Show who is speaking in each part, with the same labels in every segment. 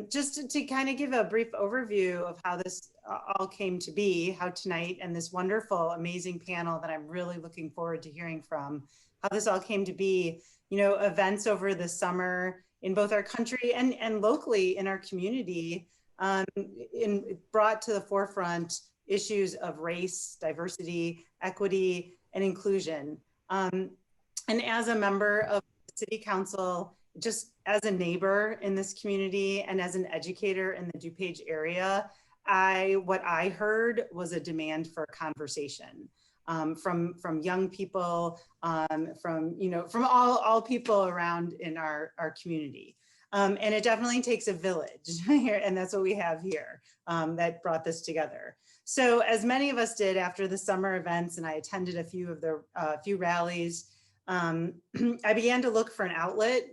Speaker 1: Just to kind of give a brief overview of how this all came to be, how tonight and this wonderful, amazing panel that I'm really looking forward to hearing from, how this all came to be, you know, events over the summer in both our country and locally in our community, brought to the forefront issues of race, diversity, equity, and inclusion. And as a member of the City Council, just as a neighbor in this community and as an educator in the DuPage area, what I heard was a demand for conversation from young people, from all people around in our community. And it definitely takes a village here, and that's what we have here that brought this together. So as many of us did after the summer events, and I attended a few of the few rallies, I began to look for an outlet,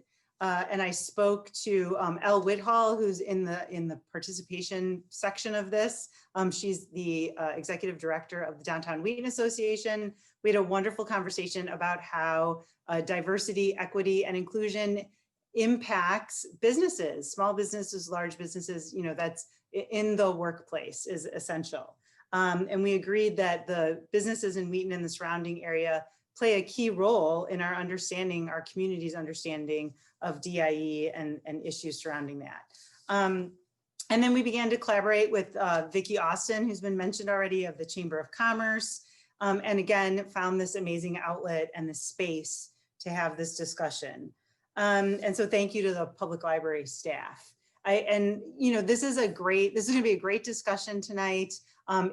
Speaker 1: and I spoke to Elle Whithall, who's in the participation section of this. She's the executive director of the Downtown Wheaton Association. We had a wonderful conversation about how diversity, equity, and inclusion impacts businesses, small businesses, large businesses, you know, that's in the workplace is essential. And we agreed that the businesses in Wheaton and the surrounding area play a key role in our understanding, our community's understanding of DIE and issues surrounding that. And then we began to collaborate with Vicki Austin, who's been mentioned already, of the Chamber of Commerce, and again, found this amazing outlet and the space to have this discussion. And so thank you to the public library staff. This is gonna be a great discussion tonight.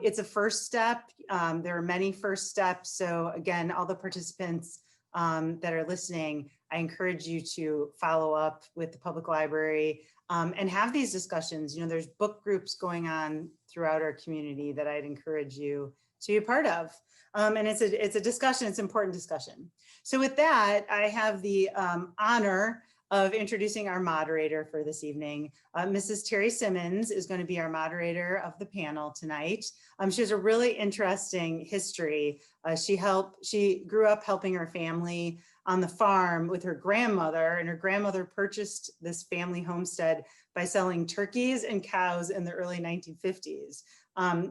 Speaker 1: It's a first step. There are many first steps. So again, all the participants that are listening, I encourage you to follow up with the public library and have these discussions. You know, there's book groups going on throughout our community that I'd encourage you to be a part of. And it's a discussion, it's an important discussion. So with that, I have the honor of introducing our moderator for this evening. Mrs. Terrie Simmons is going to be our moderator of the panel tonight. She has a really interesting history. She grew up helping her family on the farm with her grandmother, and her grandmother purchased this family homestead by selling turkeys and cows in the early 1950s,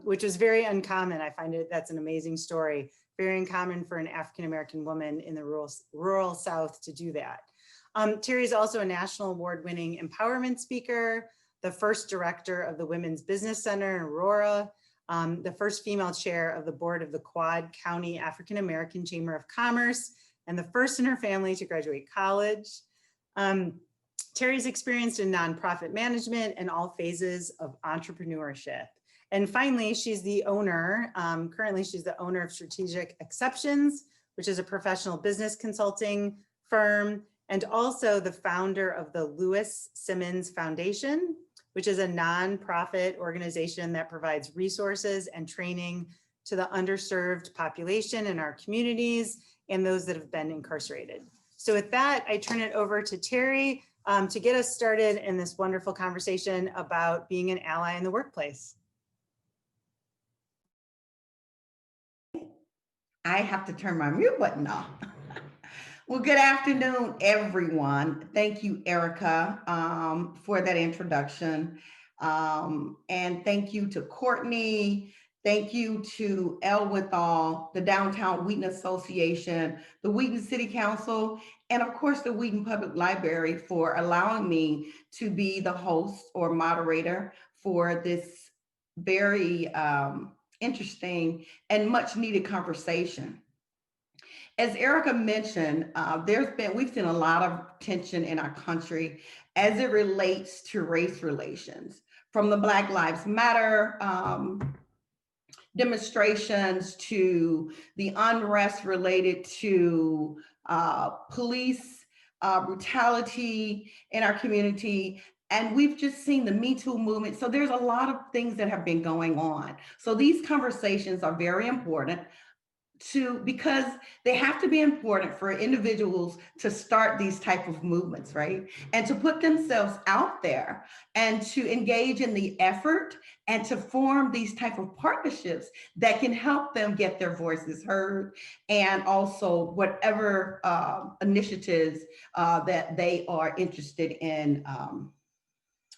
Speaker 1: which was very uncommon. I find that's an amazing story. Very uncommon for an African-American woman in the rural South to do that. Terrie is also a national award-winning empowerment speaker, the first director of the Women's Business Center in Aurora, the first female chair of the board of the Quad County African-American Chamber of Commerce, and the first in her family to graduate college. Terrie's experienced in nonprofit management and all phases of entrepreneurship. And finally, she's the owner, currently she's the owner of Strategic Exceptions, which is a professional business consulting firm, and also the founder of the Lewis Simmons Foundation, which is a nonprofit organization that provides resources and training to the underserved population in our communities and those that have been incarcerated. So with that, I turn it over to Terrie to get us started in this wonderful conversation about being an ally in the workplace.
Speaker 2: I have to turn my mute button off. Well, good afternoon, everyone. Thank you, Erica, for that introduction. And thank you to Courtney. Thank you to Elle Whithall, the Downtown Wheaton Association, the Wheaton City Council, and of course, the Wheaton Public Library for allowing me to be the host or moderator for this very interesting and much needed conversation. As Erica mentioned, we've seen a lot of tension in our country as it relates to race relations, from the Black Lives Matter demonstrations to the unrest related to police brutality in our community. And we've just seen the Me Too movement. So there's a lot of things that have been going on. So these conversations are very important because they have to be important for individuals to start these type of movements, right? And to put themselves out there and to engage in the effort and to form these type of partnerships that can help them get their voices heard, and also whatever initiatives that they are interested in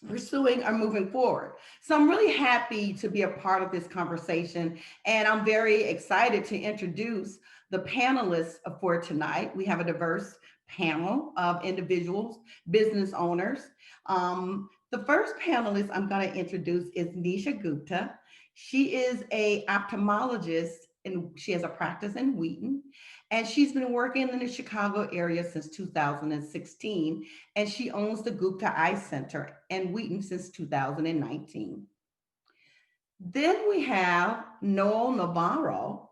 Speaker 2: pursuing or moving forward. So I'm really happy to be a part of this conversation, and I'm very excited to introduce the panelists for tonight. We have a diverse panel of individuals, business owners. The first panelist I'm going to introduce is Nisha Gupta. She is a ophthalmologist and she has a practice in Wheaton, and she's been working in the Chicago area since 2016, and she owns the Gupta Eye Center in Wheaton since 2019. Then we have Noel Navarro.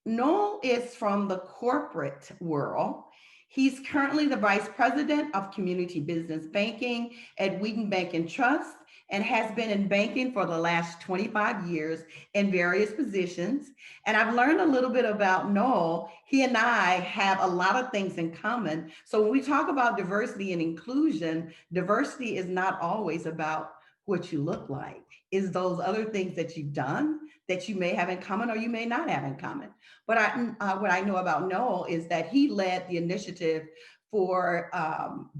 Speaker 2: Noel is from the corporate world. He's currently the Vice President of Community Business Banking at Wheaton Bank and Trust, and has been in banking for the last 25 years in various positions. And I've learned a little bit about Noel. He and I have a lot of things in common. So when we talk about diversity and inclusion, diversity is not always about what you look like. It's those other things that you've done that you may have in common or you may not have in common. But what I know about Noel is that he led the initiative for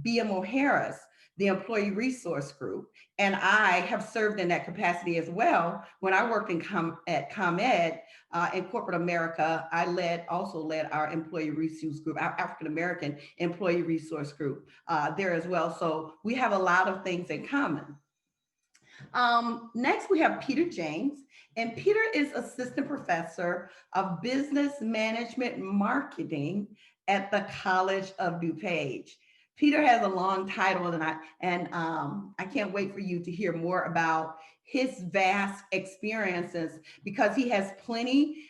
Speaker 2: BMO Harris, the Employee Resource Group. And I have served in that capacity as well. When I worked at ComEd in corporate America, I also led our Employee Resource Group, our African American Employee Resource Group there as well. So we have a lot of things in common. Next, we have Peter James, and Peter is Assistant Professor of Business Management Marketing at the College of DuPage. Peter has a long title, and I can't wait for you to hear more about his vast experiences, because he has plenty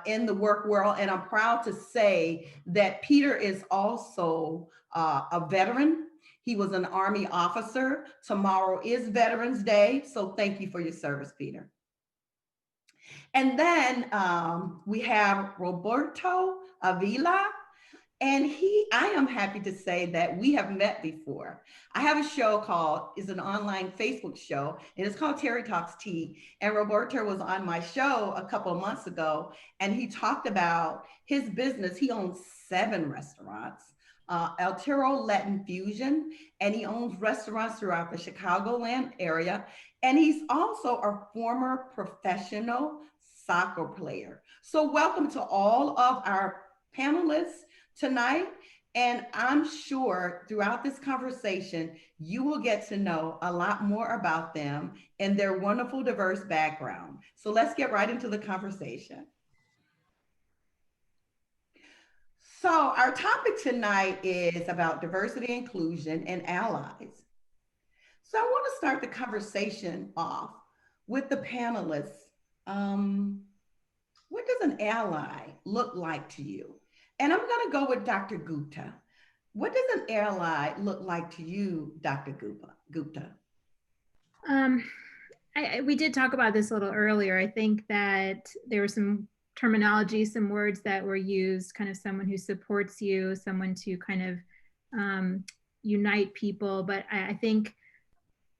Speaker 2: in the work world. And I'm proud to say that Peter is also a veteran. He was an Army officer. Tomorrow is Veterans Day, so thank you for your service, Peter. And then we have Roberto Avila. And I am happy to say that we have met before. I have a show it's an online Facebook show, and it's called Terrie Talks Tea. And Roberto was on my show a couple of months ago, and he talked about his business. He owns 7 restaurants, Altiro Latin Fusion, and he owns restaurants throughout the Chicagoland area. And he's also a former professional soccer player. So welcome to all of our panelists tonight, and I'm sure throughout this conversation you will get to know a lot more about them and their wonderful diverse background. So let's get right into the conversation. So our topic tonight is about diversity, inclusion, and allies. So I want to start the conversation off with the panelists. What does an ally look like to you? And I'm going to go with Dr. Gupta. What does an ally look like to you, Dr. Gupta?
Speaker 3: We did talk about this a little earlier. I think that there were some terminology, some words that were used, kind of someone who supports you, someone to kind of unite people. But I think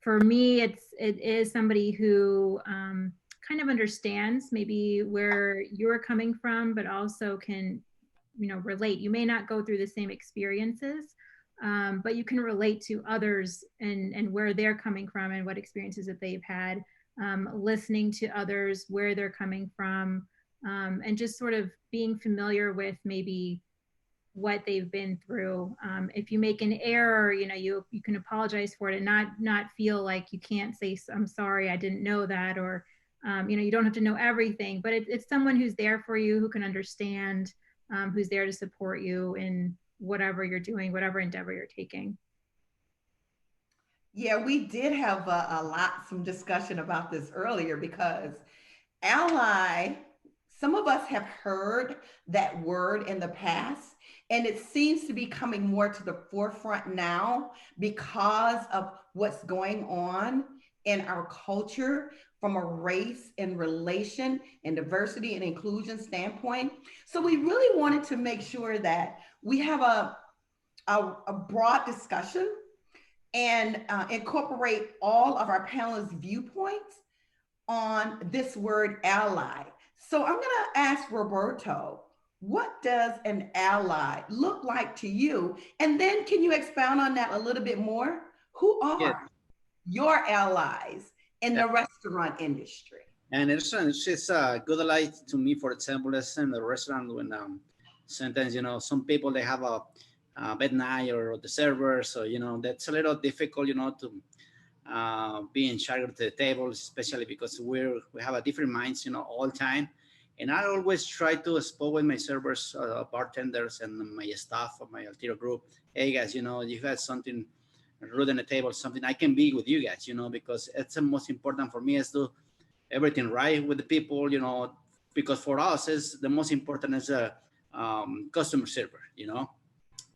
Speaker 3: for me, it is somebody who kind of understands maybe where you're coming from, but also can relate. You may not go through the same experiences, but you can relate to others and where they're coming from and what experiences that they've had, listening to others, where they're coming from, and just sort of being familiar with maybe what they've been through. If you make an error, you can apologize for it and not feel like you can't say, I'm sorry, I didn't know that, or you don't have to know everything, but it's someone who's there for you, who can understand, who's there to support you in whatever you're doing, whatever endeavor you're taking.
Speaker 2: Yeah, we did have some discussion about this earlier, because ally, some of us have heard that word in the past, and it seems to be coming more to the forefront now because of what's going on in our culture from a race and relation and diversity and inclusion standpoint. So we really wanted to make sure that we have a broad discussion and incorporate all of our panelists' viewpoints on this word ally. So I'm gonna ask Roberto, what does an ally look like to you? And then can you expound on that a little bit more? Who are your allies in the restaurant industry?
Speaker 4: And it's just a good ally to me. For example, let's in the restaurant when sometimes, you know, some people, they have a bad night, or the server. So, you know, that's a little difficult, you know, to be in charge of the table, especially because we have a different minds, you know, all the time. And I always try to speak with my servers, bartenders, and my staff of my Altiro group. Hey guys, you know, you have something rude on the table, something I can be with you guys, you know, because it's the most important for me is to everything right with the people, you know, because for us is the most important is a customer server, you know,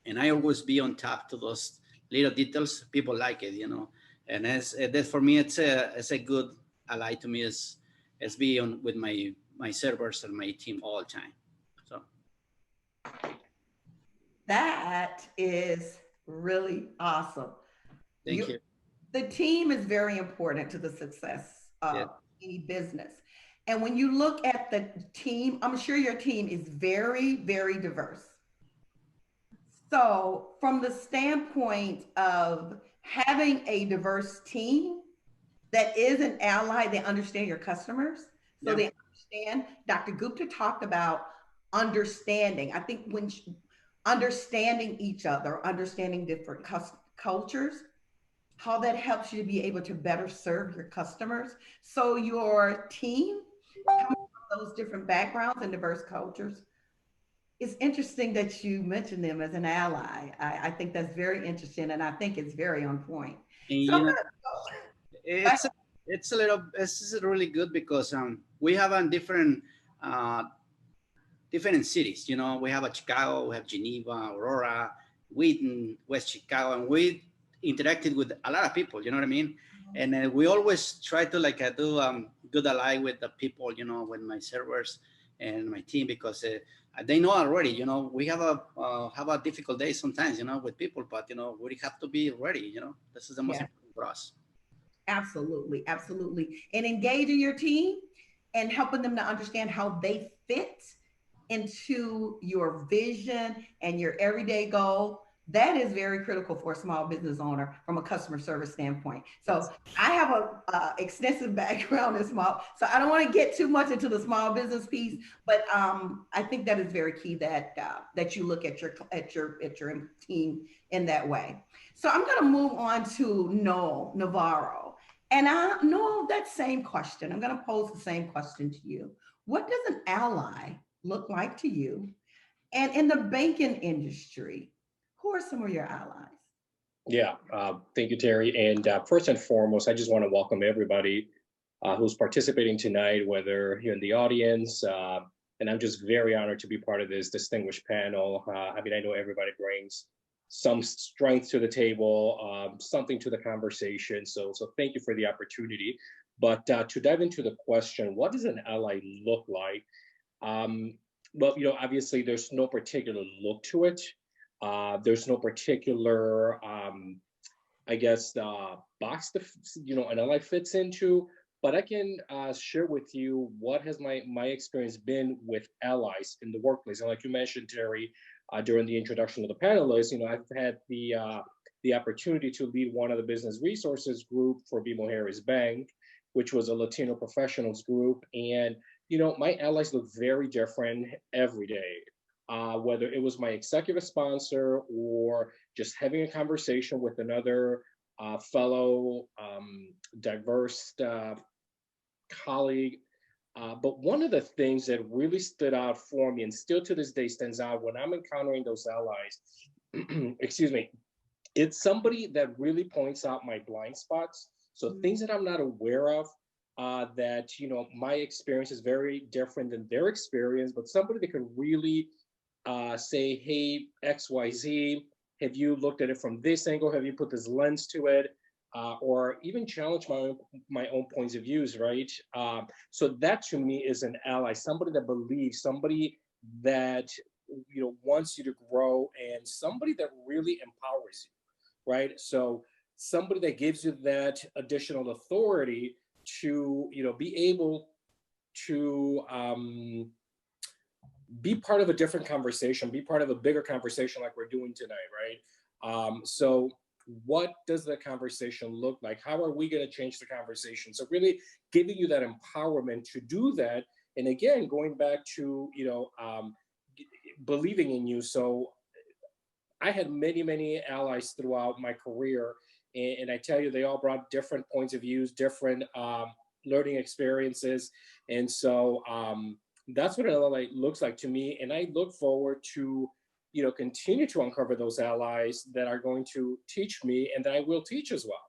Speaker 4: and I always be on top to those little details. People like it, you know, and that for me, it's a good ally to me is be on with my servers and my team all the time. So
Speaker 2: that is really awesome.
Speaker 4: thank you.
Speaker 2: The team is very important to the success of any business. And when you look at the team, I'm sure your team is very, very diverse. So from the standpoint of having a diverse team that is an ally, they understand your customers. So they understand, Dr. Gupta talked about understanding. I think when understanding each other, understanding different cultures, how that helps you to be able to better serve your customers. So your team, coming from those different backgrounds and diverse cultures, it's interesting that you mentioned them as an ally. I think that's very interesting, and I think it's very on point.
Speaker 4: And,
Speaker 2: So
Speaker 4: you know, it's a little, it's really good because we have a different cities. You know, we have a Chicago, we have Geneva, Aurora, Wheaton, West Chicago, and we interacted with a lot of people. You know what I mean? And we always try to like do good ally with the people. You know, with my servers and my team, because they know already. You know, we have a difficult day sometimes. You know, with people, but you know, we have to be ready. You know, this is the most important for us.
Speaker 2: Absolutely, absolutely. And engaging your team and helping them to understand how they fit into your vision and your everyday goal, that is very critical for a small business owner from a customer service standpoint. So I have a extensive background in small, so I don't want to get too much into the small business piece, but I think that is very key that that you look at your team in that way. So I'm going to move on to Noel Navarro. And Noel, that same question, I'm going to pose the same question to you. What does an ally look like to you? And in the banking industry, who are some of your allies?
Speaker 5: Yeah, thank you, Terrie. And first and foremost, I just want to welcome everybody who's participating tonight, whether you're in the audience, and I'm just very honored to be part of this distinguished panel. I mean, I know everybody brings some strength to the table, something to the conversation. So thank you for the opportunity. But to dive into the question, what does an ally look like? Well, you know, obviously there's no particular look to it. There's no particular, I guess, box that, you know, an ally fits into. But I can share with you what has my experience been with allies in the workplace. And like you mentioned, Terrie, during the introduction of the panelists, you know, I've had the opportunity to lead one of the business resources group for BMO Harris Bank, which was a Latino professionals group. And, you know, my allies look very different every day. Whether it was my executive sponsor or just having a conversation with another fellow diverse colleague. But one of the things that really stood out for me, and still to this day stands out when I'm encountering those allies, excuse me, it's somebody that really points out my blind spots. So things that I'm not aware of, that, you know, my experience is very different than their experience, but somebody that can really say, hey, XYZ, have you looked at it from this angle? Have you put this lens to it? Or even challenge my own points of views, right? So that to me is an ally, somebody that believes, somebody that, you know, wants you to grow, and somebody that really empowers you, right? So somebody that gives you that additional authority to, you know, be able to be part of a different conversation, be part of a bigger conversation like we're doing tonight, right? So what does the conversation look like? How are we going to change the conversation? So really giving you that empowerment to do that. And again, going back to, believing in you. So I had many, many allies throughout my career. And I tell you, they all brought different points of views, different learning experiences. And so that's what an ally looks like to me. And I look forward to, continue to uncover those allies that are going to teach me and that I will teach as well.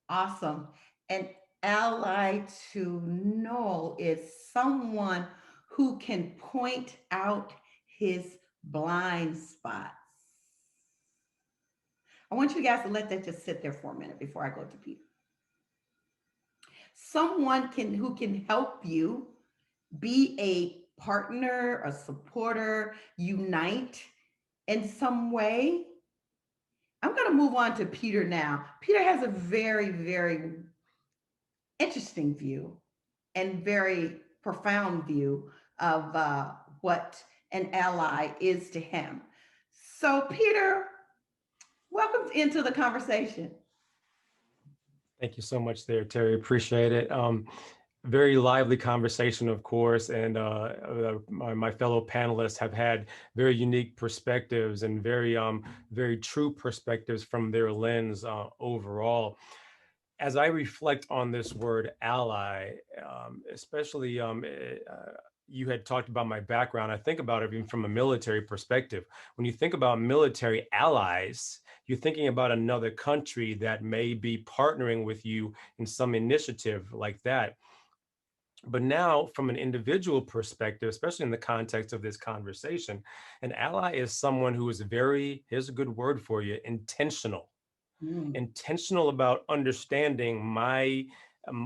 Speaker 2: Awesome. An ally to Noel is someone who can point out his blind spots. I want you guys to let that just sit there for a minute before I go to Peter. Someone who can help you be a partner, a supporter, unite in some way. I'm going to move on to Peter now. Peter has a very, very interesting view and very profound view of what an ally is to him. So Peter, welcome into the conversation.
Speaker 6: Thank you so much there, Terrie. Appreciate it. Very lively conversation, of course, and my fellow panelists have had very unique perspectives and very true perspectives from their lens overall. As I reflect on this word ally, especially you had talked about my background, I think about it even from a military perspective. When you think about military allies, you're thinking about another country that may be partnering with you in some initiative like that. But now, from an individual perspective, especially in the context of this conversation, an ally is someone who is very, here's a good word for you, intentional. Intentional about understanding my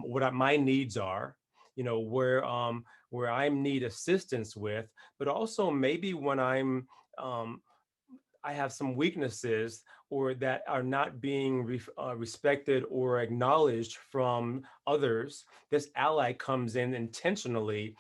Speaker 6: what my needs are, where I need assistance with, but also maybe when I have some weaknesses or that are not being respected or acknowledged from others. This ally comes in intentionally,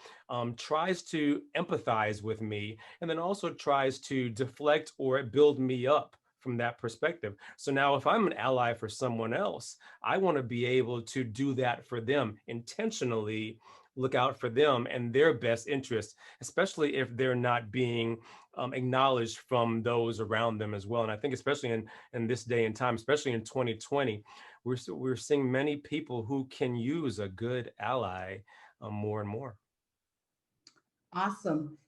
Speaker 6: tries to empathize with me, and then also tries to deflect or build me up from that perspective. So now if I'm an ally for someone else, I want to be able to do that for them intentionally, look out for them and their best interests, especially if they're not being acknowledged from those around them as well. And I think especially in this day and time, especially in 2020, we're seeing many people who can use a good ally more and more.
Speaker 2: Awesome.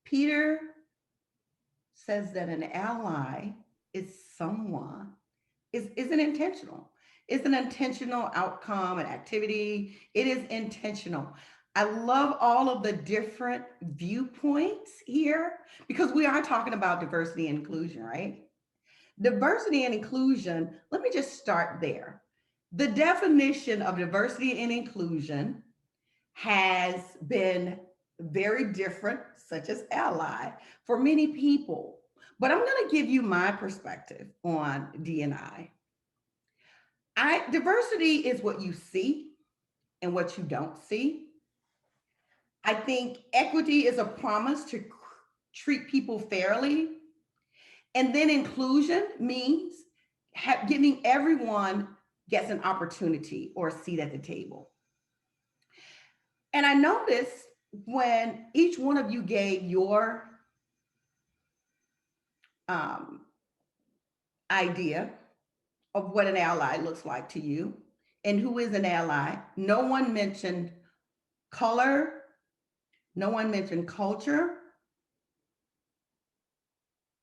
Speaker 2: Peter says that an ally is someone, isn't intentional. It's an intentional outcome, an activity. It is intentional. I love all of the different viewpoints here because we are talking about diversity and inclusion, right? Diversity and inclusion, let me just start there. The definition of diversity and inclusion has been very different, such as ally, for many people. But I'm going to give you my perspective on D&I. Diversity is what you see and what you don't see. I think equity is a promise to treat people fairly. And then inclusion means giving everyone gets an opportunity or a seat at the table. And I noticed when each one of you gave your idea of what an ally looks like to you and who is an ally, no one mentioned color, no one mentioned culture.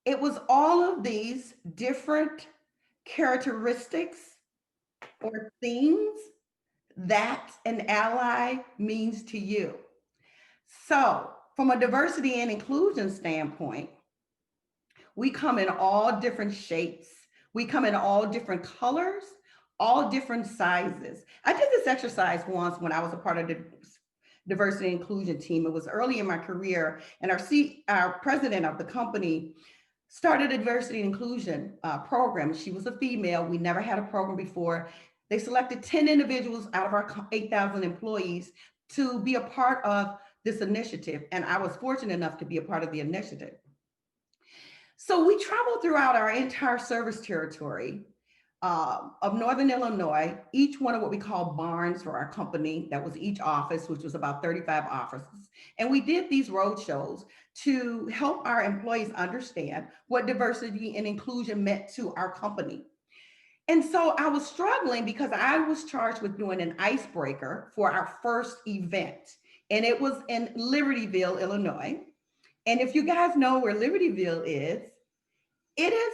Speaker 2: It was all of these different characteristics or things that an ally means to you. So from a diversity and inclusion standpoint, we come in all different shapes. We come in all different colors, all different sizes. I did this exercise once when I was a part of the diversity and inclusion team. It was early in my career, and our president of the company started a diversity and inclusion program. She was a female. We never had a program before. They selected 10 individuals out of our 8,000 employees to be a part of this initiative. And I was fortunate enough to be a part of the initiative. So we traveled throughout our entire service territory of Northern Illinois, each one of what we call barns for our company. That was each office, which was about 35 offices. And we did these road shows to help our employees understand what diversity and inclusion meant to our company. And so I was struggling because I was charged with doing an icebreaker for our first event. And it was in Libertyville, Illinois. And if you guys know where Libertyville is, it is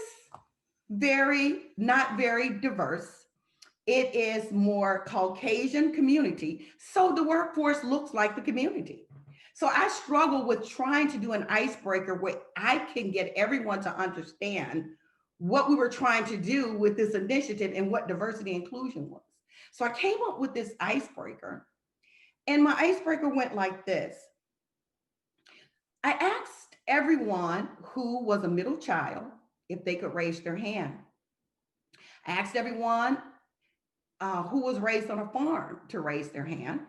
Speaker 2: not very diverse. It is more Caucasian community. So the workforce looks like the community. So I struggle with trying to do an icebreaker where I can get everyone to understand what we were trying to do with this initiative and what diversity inclusion was. So I came up with this icebreaker, and my icebreaker went like this. I asked everyone who was a middle child if they could raise their hand. I asked everyone who was raised on a farm to raise their hand.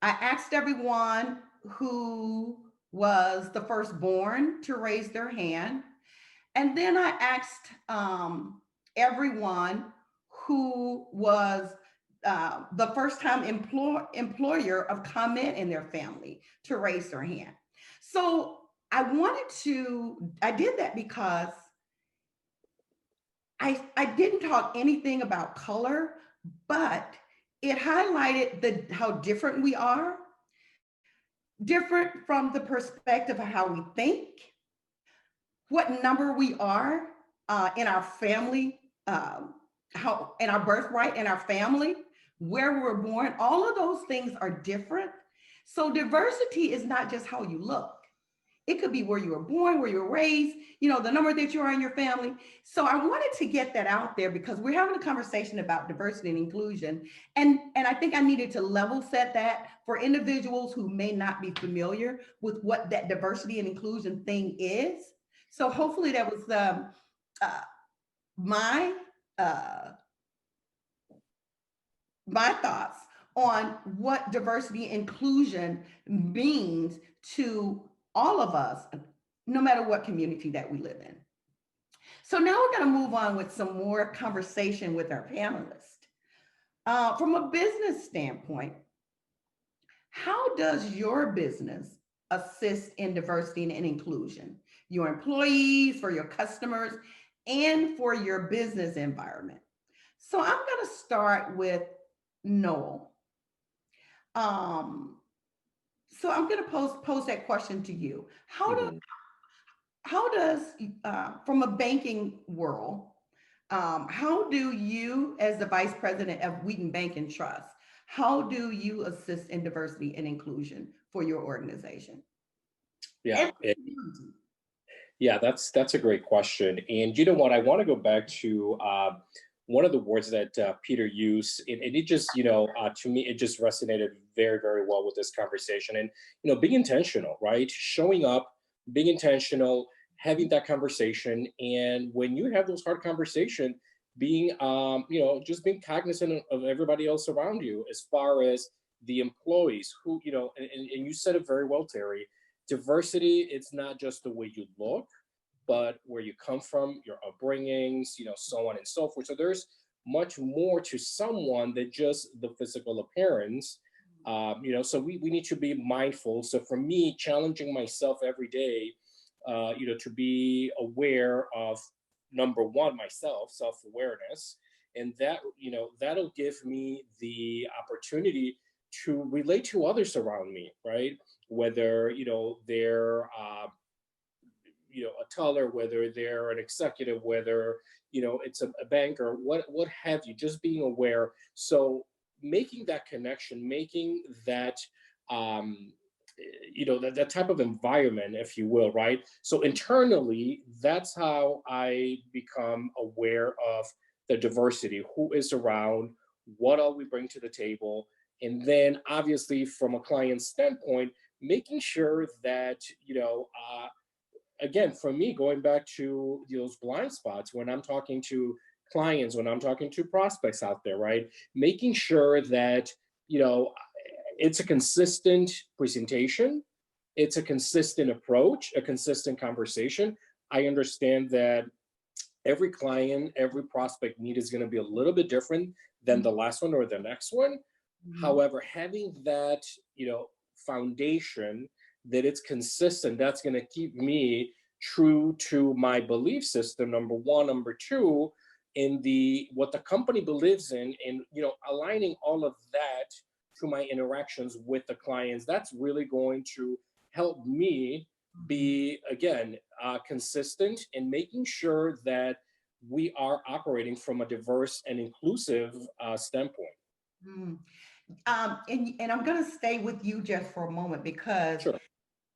Speaker 2: I asked everyone who was the firstborn to raise their hand. And then I asked everyone who was the first-time employer of comment in their family to raise their hand. So I did that because I didn't talk anything about color, but it highlighted how different we are, different from the perspective of how we think, what number we are in our family, how in our birthright, in our family, where we were born. All of those things are different. So diversity is not just how you look. It could be where you were born, where you were raised, the number that you are in your family. So I wanted to get that out there because we're having a conversation about diversity and inclusion. And I think I needed to level set that for individuals who may not be familiar with what that diversity and inclusion thing is. So hopefully that was my thoughts on what diversity and inclusion means to all of us, no matter what community that we live in. So now we're going to move on with some more conversation with our panelists. From a business standpoint, how does your business assist in diversity and inclusion? Your employees, for your customers, and for your business environment. So I'm going to start with Noel. So I'm going to pose that question to you. How does from a banking world, how do you, as the Vice President of Wheaton Bank and Trust, how do you assist in diversity and inclusion for your organization?
Speaker 5: Yeah, that's a great question. And you know what, I want to go back to one of the words that Peter used, and it just, to me, it just resonated very, very well with this conversation. And, being intentional, right? Showing up, being intentional, having that conversation. And when you have those hard conversations, being, just being cognizant of everybody else around you, as far as the employees who, and you said it very well, Terrie, diversity, it's not just the way you look, but where you come from, your upbringings, so on and so forth. So there's much more to someone than just the physical appearance. So we need to be mindful. So for me, challenging myself every day, to be aware of, number one, myself, self-awareness, and that, that'll give me the opportunity to relate to others around me, right? Whether, they're, a teller, whether they're an executive, whether, it's a banker, what have you, just being aware. So making that connection, making that, that type of environment, if you will, right? So internally, that's how I become aware of the diversity, who is around, what all we bring to the table. And then obviously from a client standpoint, making sure that, again, for me, going back to those blind spots, when I'm talking to clients, when I'm talking to prospects out there, right? Making sure that, it's a consistent presentation, it's a consistent approach, a consistent conversation. I understand that every client, every prospect need is going to be a little bit different than the last one or the next one. However, having that, foundation that it's consistent, that's going to keep me true to my belief system, number one. Number two, in what the company believes in, and aligning all of that to my interactions with the clients, that's really going to help me be, again, consistent in making sure that we are operating from a diverse and inclusive standpoint.
Speaker 2: And I'm going to stay with you just for a moment because
Speaker 5: Sure.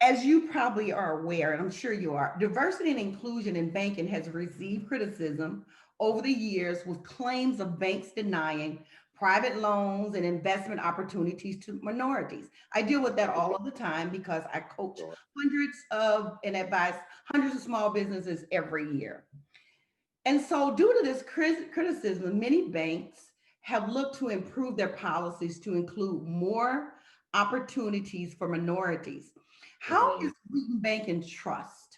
Speaker 2: as you probably are aware, and I'm sure you are, diversity and inclusion in banking has received criticism over the years with claims of banks denying private loans and investment opportunities to minorities. I deal with that all of the time because I coach and advise hundreds of small businesses every year. And so due to this criticism, many banks have looked to improve their policies to include more opportunities for minorities. How is Wheaton Bank and Trust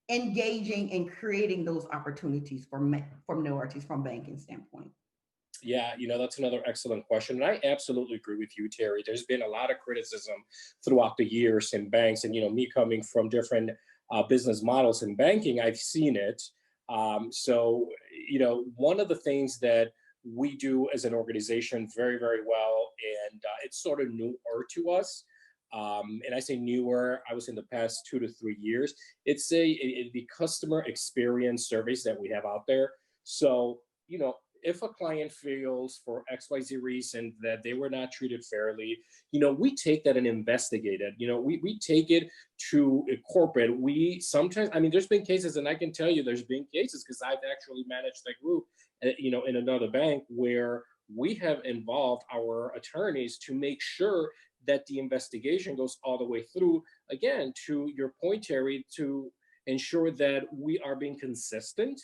Speaker 2: engaging in creating those opportunities for minorities from banking standpoint?
Speaker 5: Yeah, that's another excellent question. And I absolutely agree with you, Terrie. There's been a lot of criticism throughout the years in banks. And, me coming from different business models in banking, I've seen it. So, one of the things that we do as an organization very, very well, and it's sort of newer to us. And I say newer, I was in the past 2 to 3 years. It's the customer experience surveys that we have out there. So, if a client feels for XYZ reason that they were not treated fairly, we take that and investigate it. We take it to a corporate. We sometimes, there's been cases, and I can tell you there's been cases because I've actually managed that group, in another bank where we have involved our attorneys to make sure that the investigation goes all the way through, again, to your point, Terrie, to ensure that we are being consistent,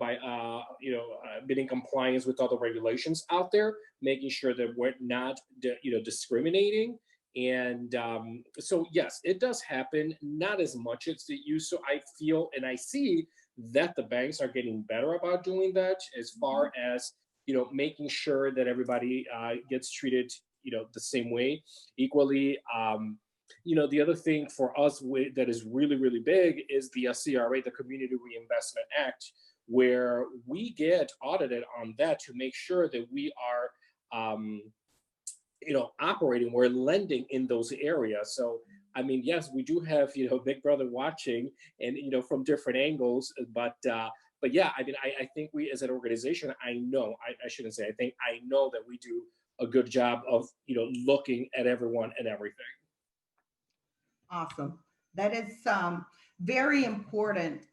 Speaker 5: by, being in compliance with all the regulations out there, making sure that we're not, discriminating. And so, yes, it does happen, not as much as it used to. I feel and I see that the banks are getting better about doing that as far as, making sure that everybody gets treated, the same way, equally. The other thing for us that is really, really big is the CRA, the Community Reinvestment Act, where we get audited on that to make sure that we are, operating, we're lending in those areas. So, yes, we do have, Big Brother watching and, from different angles, but yeah, I think we as an organization, I know that we do a good job of, looking at everyone and everything.
Speaker 2: Awesome. That is very important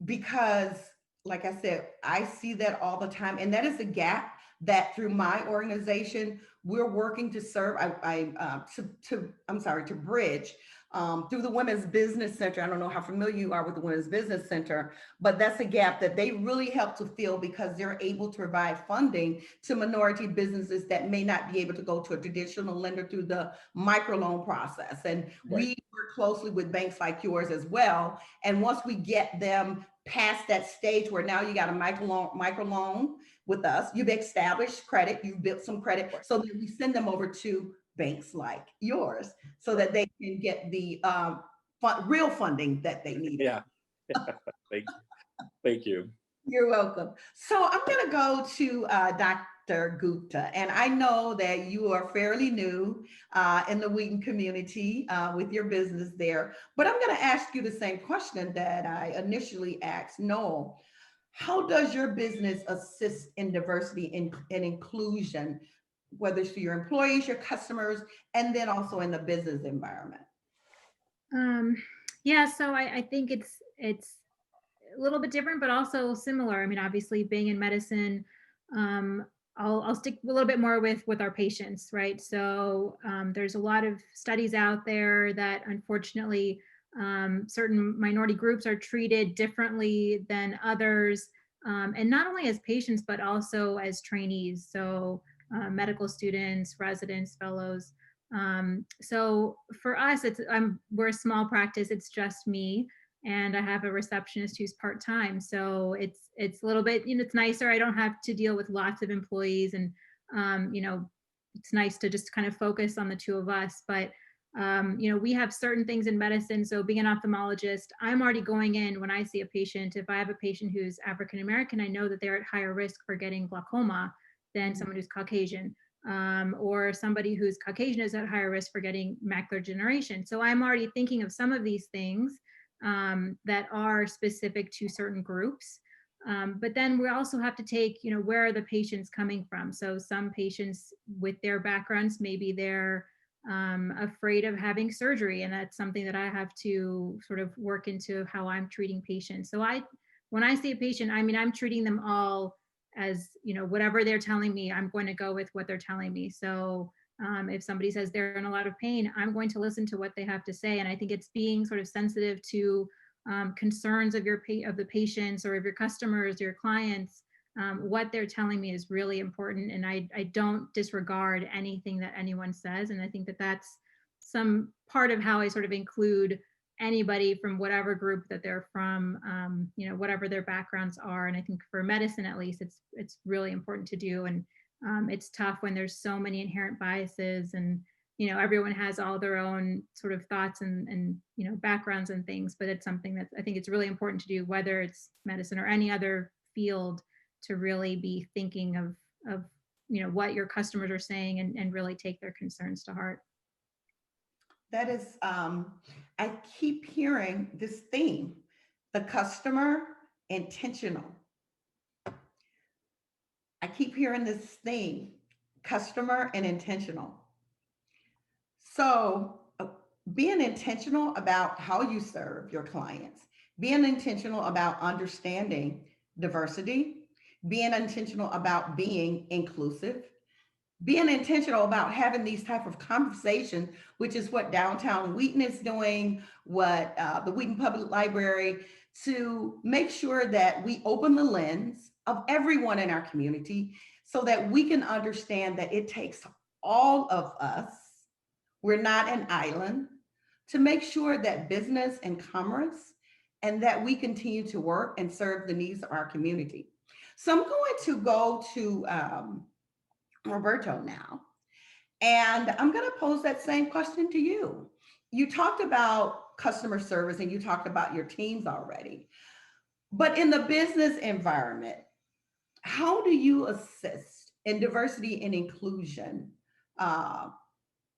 Speaker 2: because, like I said, I see that all the time. And that is a gap that through my organization, we're working to serve, to bridge through the Women's Business Center. I don't know how familiar you are with the Women's Business Center, but that's a gap that they really help to fill because they're able to provide funding to minority businesses that may not be able to go to a traditional lender through the microloan process. And we work closely with banks like yours as well. And once we get them past that stage where now you got a microloan with us, you've established credit, you've built some credit, so that we send them over to banks like yours so that they can get the real funding that they need.
Speaker 5: Yeah. Thank you.
Speaker 2: You're welcome. So I'm going to go to Dr. Gupta, and I know that you are fairly new in the Wheaton community with your business there, but I'm going to ask you the same question that I initially asked Noel. How does your business assist in diversity and inclusion, whether it's to your employees, your customers, and then also in the business environment?
Speaker 3: Yeah, so I think it's a little bit different, but also similar. Obviously being in medicine, I'll stick a little bit more with our patients, right? So there's a lot of studies out there that unfortunately certain minority groups are treated differently than others, and not only as patients, but also as trainees. So medical students, residents, fellows. So for us, we're a small practice. It's just me. and I have a receptionist who's part-time. So it's a little bit, you know, it's nicer. I don't have to deal with lots of employees, and you know, it's nice to just kind of focus on the two of us. But you know, we have certain things in medicine. So being an ophthalmologist, I'm already going in when I see a patient. If I have a patient who's African American, I know that they're at higher risk for getting glaucoma than someone who's Caucasian. Or somebody who's Caucasian is at higher risk for getting macular degeneration. So I'm already thinking of some of these things that are specific to certain groups. But then we also have to take, you know, where are the patients coming from? So some patients with their backgrounds, maybe they're afraid of having surgery, and that's something that I have to sort of work into how I'm treating patients. So when I see a patient, I mean, I'm treating them all as, you know, whatever they're telling me, I'm going to go with what they're telling me. So if somebody says they're in a lot of pain, I'm going to listen to what they have to say. And I think it's being sort of sensitive to concerns of the patients or of your customers, your clients. What they're telling me is really important, and I don't disregard anything that anyone says. And I think that that's some part of how I sort of include anybody from whatever group that they're from, you know, whatever their backgrounds are. And I think for medicine, at least, it's really important to do. And it's tough when there's so many inherent biases, and, you know, everyone has all their own sort of thoughts and you know, backgrounds and things. But it's something that I think it's really important to do, whether it's medicine or any other field, to really be thinking of you know, what your customers are saying, and really take their concerns to heart.
Speaker 2: That is, I keep hearing this theme, the customer intentional. I keep hearing this theme, customer and intentional. So being intentional about how you serve your clients, being intentional about understanding diversity, being intentional about being inclusive, being intentional about having these type of conversations, which is what Downtown Wheaton is doing, what the Wheaton Public Library, to make sure that we open the lens of everyone in our community so that we can understand that it takes all of us, we're not an island, to make sure that business and commerce, and that we continue to work and serve the needs of our community. So I'm going to go to Roberto now, and I'm going to pose that same question to you. You talked about customer service and you talked about your teams already, but in the business environment, how do you assist in diversity and inclusion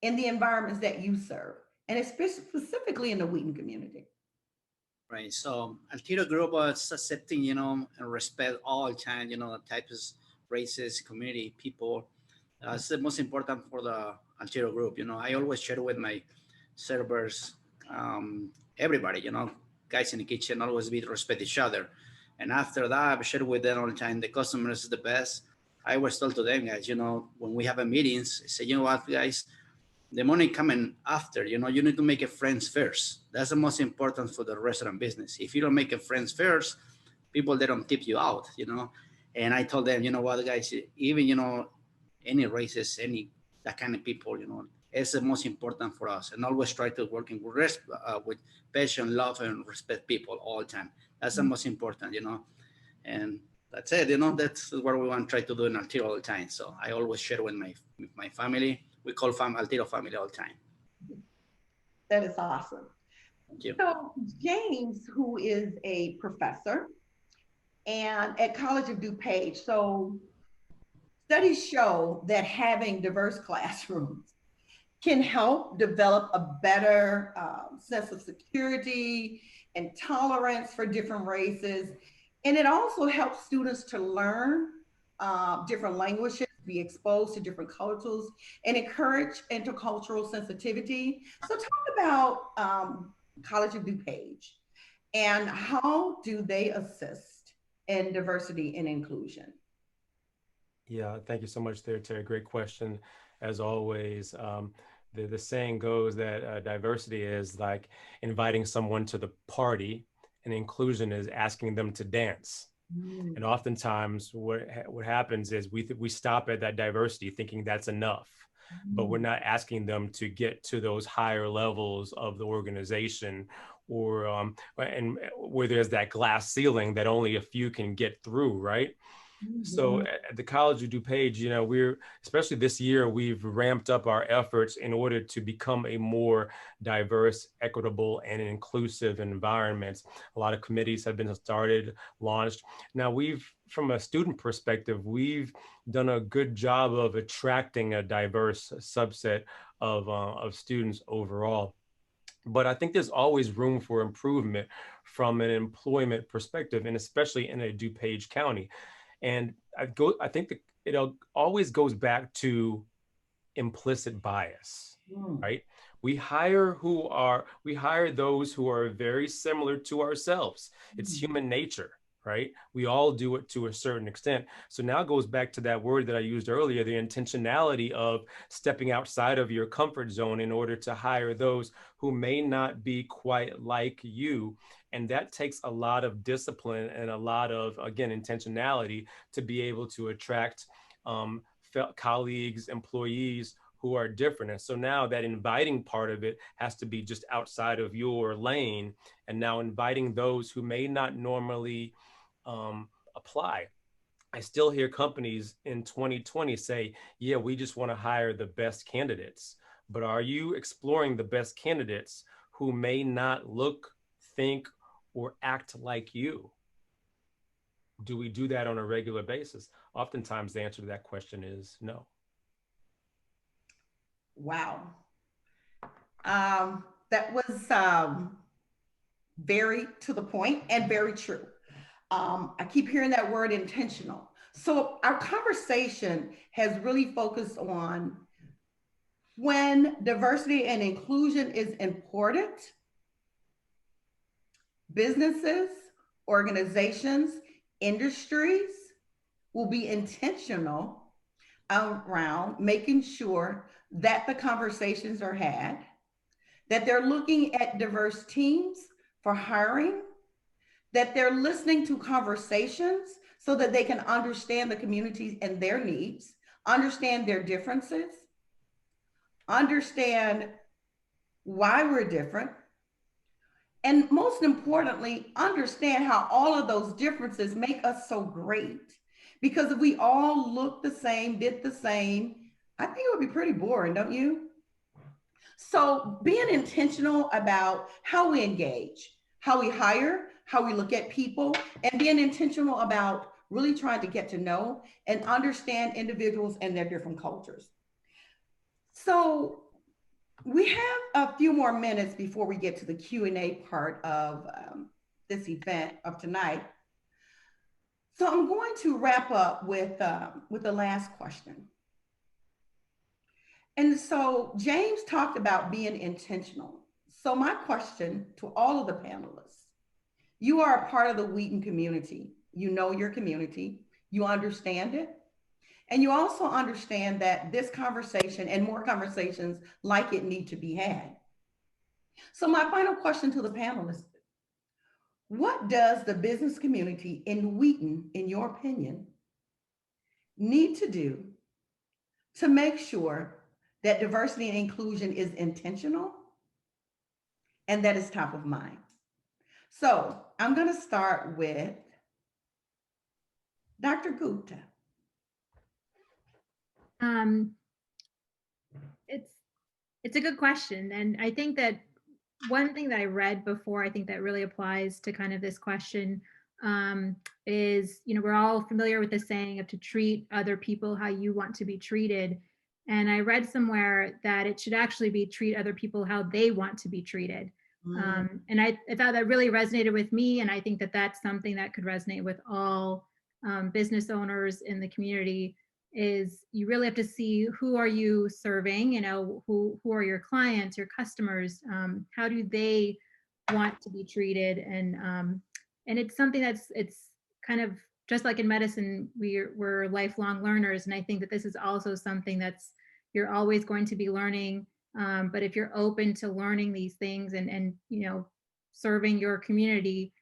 Speaker 2: in the environments that you serve, and specifically in the Wheaton community?
Speaker 4: Right. So Altiro Group is accepting, you know, and respect all time, you know, types, races, community, people. It's the most important for the Altiro Group. You know, I always share with my servers, everybody, you know, guys in the kitchen, always respect each other. And after that, I share with them all the time, the customers is the best. I always tell to them, guys, you know, when we have a meetings, I say, you know what, guys, the money coming after, you know, you need to make a friends first. That's the most important for the restaurant business. If you don't make a friends first, people, they don't tip you out, you know. And I told them, you know what, guys, even, you know, any races, any that kind of people, you know, it's the most important for us. And always try to working with passion, love, and respect people all the time. That's the most important, you know. And that's it, you know, that's what we want to try to do in Altiro all the time. So I always share with my family. We call Altiro family all the time.
Speaker 2: That is awesome.
Speaker 4: Thank you.
Speaker 2: So James, who is a professor and at College of DuPage, so studies show that having diverse classrooms can help develop a better sense of security and tolerance for different races. And it also helps students to learn different languages, be exposed to different cultures, and encourage intercultural sensitivity. So talk about College of DuPage and how do they assist in diversity and inclusion?
Speaker 6: Yeah, thank you so much there, Terry. Great question, as always. The saying goes that diversity is like inviting someone to the party, and inclusion is asking them to dance. And oftentimes what happens is we stop at that diversity thinking that's enough. but we're not asking them to get to those higher levels of the organization, or and where there's that glass ceiling that only a few can get through, right? So at the College of DuPage, you know, we're, especially this year, we've ramped up our efforts in order to become a more diverse, equitable, and inclusive environment. A lot of committees have been started, launched. Now from a student perspective, we've done a good job of attracting a diverse subset of students overall. But I think there's always room for improvement from an employment perspective, and especially in a DuPage County. And I think that it always goes back to implicit bias, right? We hire those who are very similar to ourselves. It's human nature, right? We all do it to a certain extent. So now it goes back to that word that I used earlier, the intentionality of stepping outside of your comfort zone in order to hire those who may not be quite like you. And that takes a lot of discipline and a lot of, again, intentionality to be able to attract colleagues, employees who are different. And so now that inviting part of it has to be just outside of your lane, and now inviting those who may not normally apply. I still hear companies in 2020 say, yeah, we just want to hire the best candidates. But are you exploring the best candidates who may not look, think, or act like you? Do we do that on a regular basis? Oftentimes the answer to that question is no.
Speaker 2: Wow. That was very to the point and very true. I keep hearing that word intentional. So our conversation has really focused on when diversity and inclusion is important, businesses, organizations, industries will be intentional around making sure that the conversations are had, that they're looking at diverse teams for hiring, that they're listening to conversations so that they can understand the communities and their needs, understand their differences, understand why we're different, and most importantly, understand how all of those differences make us so great. Because if we all look the same, did the same, I think it would be pretty boring, don't you? So being intentional about how we engage, how we hire, how we look at people, and being intentional about really trying to get to know and understand individuals and their different cultures. So we have a few more minutes before we get to the Q&A part of this event of tonight. So I'm going to wrap up with the last question. And so James talked about being intentional. So my question to all of the panelists, you are a part of the Wheaton community. You know your community, you understand it. And you also understand that this conversation and more conversations like it need to be had. So my final question to the panelists, what does the business community in Wheaton, in your opinion, need to do to make sure that diversity and inclusion is intentional and that is top of mind? So I'm going to start with Dr. Gupta.
Speaker 3: It's a good question. And I think that one thing that I read before, I think that really applies to kind of this question is, you know, we're all familiar with the saying of to treat other people how you want to be treated. And I read somewhere that it should actually be treat other people how they want to be treated. And I thought that really resonated with me. And I think that that's something that could resonate with all business owners in the community, is you really have to see who are you serving, you know, who are your clients, your customers, how do they want to be treated? And it's something it's kind of just like in medicine, we're lifelong learners. And I think that this is also something that's, you're always going to be learning. But if you're open to learning these things and you know, serving your community,